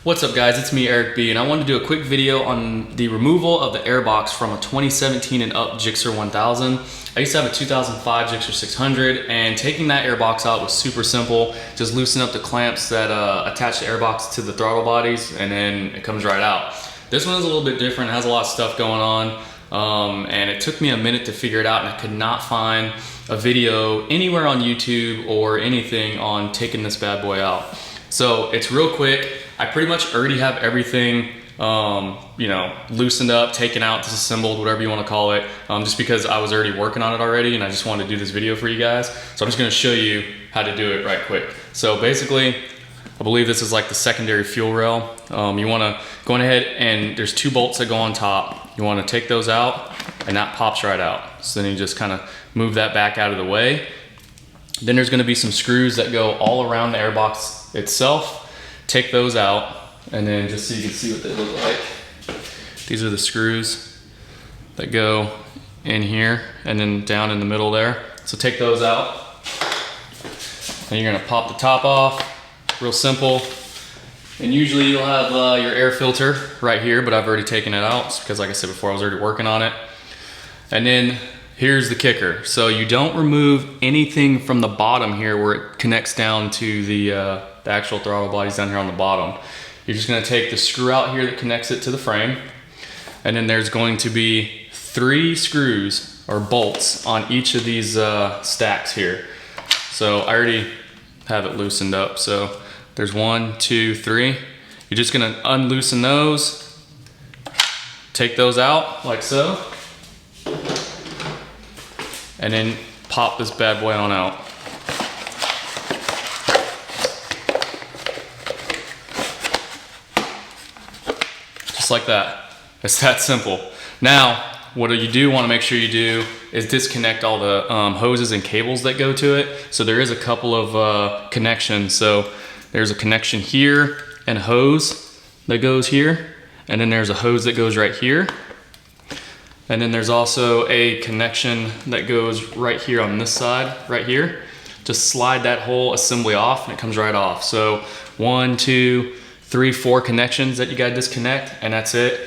What's up guys, it's me Eric B, and I wanted to do a quick video on the removal of the airbox from a 2017 and up GSXR 1000. I used to have a 2005 GSXR 600, and taking that airbox out was super simple. Just loosen up the clamps that attach the airbox to the throttle bodies, and then it comes right out. This one is a little bit different, it has a lot of stuff going on, and it took me a minute to figure it out, and I could not find a video anywhere on YouTube or anything on taking this bad boy out. So it's real quick. I pretty much already have everything, loosened up, taken out, disassembled, whatever you want to call it, just because I was already working on it already and I just wanted to do this video for you guys. So I'm just going to show you how to do it right quick. So basically, I believe this is like the secondary fuel rail. You want to go ahead and there's two bolts that go on top. You want to take those out and that pops right out. So then you just kind of move that back out of the way. Then there's going to be some screws that go all around the airbox itself. Take those out, and then just so you can see what they look like. These are the screws that go in here and then down in the middle there. So take those out. And you're gonna pop the top off, real simple. And usually you'll have your air filter right here, but I've already taken it out because like I said before, I was already working on it. And then here's the kicker. So you don't remove anything from the bottom here where it connects down to the actual throttle bodies down here on the bottom. You're just gonna take the screw out here that connects it to the frame, and then there's going to be 3 screws or bolts on each of these stacks here. So I already have it loosened up. So there's 1, 2, 3. You're just gonna unloosen those, take those out like so, and then pop this bad boy on out. Just like that. It's that simple. Now, what you do want to make sure you do is disconnect all the hoses and cables that go to it. So there is a couple of connections. So there's a connection here and a hose that goes here. And then there's a hose that goes right here. And then there's also a connection that goes right here on this side, right here. Just slide that whole assembly off and it comes right off. So 1, 2, 3, 4 connections that you gotta disconnect, and that's it.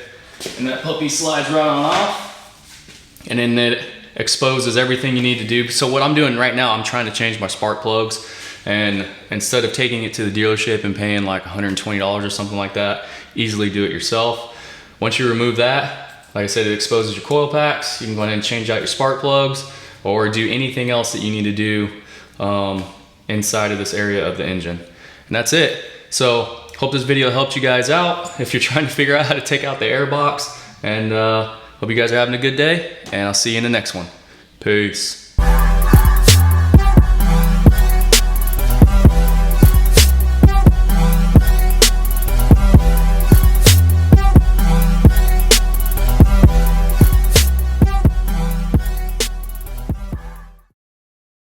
And that puppy slides right on off. And then it exposes everything you need to do. So what I'm doing right now, I'm trying to change my spark plugs. And instead of taking it to the dealership and paying like $120 or something like that, easily do it yourself. Once you remove that, like I said, it exposes your coil packs. You can go ahead and change out your spark plugs or do anything else that you need to do inside of this area of the engine. And that's it. So hope this video helped you guys out if you're trying to figure out how to take out the airbox. And hope you guys are having a good day, and I'll see you in the next one. Peace.